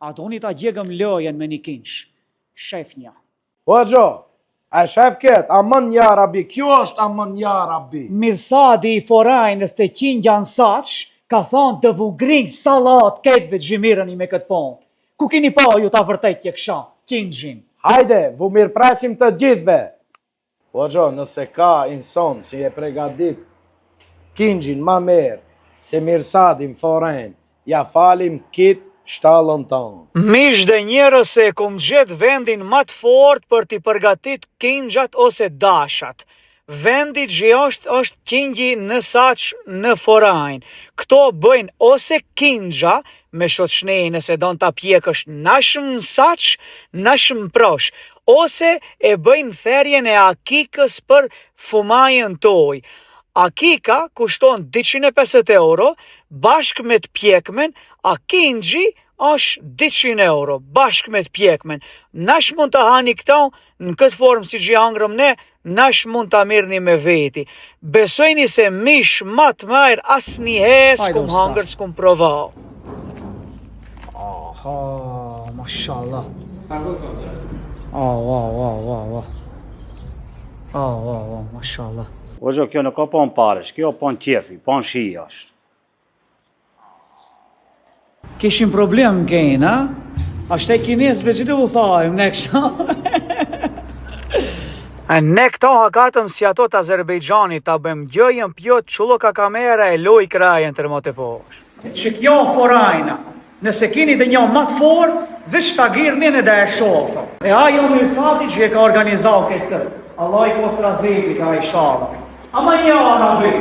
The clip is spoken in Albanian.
A doni ta gjegëm lojen me një kinç. Shef një. O gjo, a shef ketë, amën ja rabi, kjo është amën ja rabi. Mirsadi I Forajnës të qingja në saqë, ka thonë të vugrinj salat ketëve të zhimirën I me këtë ponë. Ku kini pa ju ta vërtet tje kësha, qingjin? Hajde, vu mirë presim të gjithve. O gjo, nëse ka inson si e pregadit kingjin ma merë, se Mirsadin Foren, ja falim kitë shtallën tonë. Mish dhe njerës e kom gjetë vendin më të fort për t'i përgatit kingjat ose dashat. Vendi që është kingji në saqë në Forajnë. Këto bëjnë ose kingja me shoqnej nëse don ta pjekësh nashëm në saqë, nashëm prosh, ose e bëjnë therjen e akikës për fumajën toj. Akika kushton 250 euro, bashk me të pjekmen, a kingji është 200 euro, bashk me të pjekmen. Nash mund të hani këto në këtë formë si që hangrëm ne, nash mund të mirëni me veti. Besojni se mish matë majrë asë njëhe s'kum hangër, s'kum provau. Aha, mashallah. Mashallah. O gjo, kjo nuk ka pon paresh, kjo pon qefi, pon shi është. Kishim problem gejnë, a? Ashtë e kinesve që të u thajmë, ne kësha. Ne këto hakatëm si ato të Azerbejgjani, ta bëm gjëjën pjot qullo ka kamera e loj krajen tër mote posh. Që kjo Forajna, nëse kini dhe një matë fort, veç të girnin e dhe e shofë. E ajo Mirsadi që e ka organizau këtë. Allah I po të razeti ka I shala. Ama një arabi.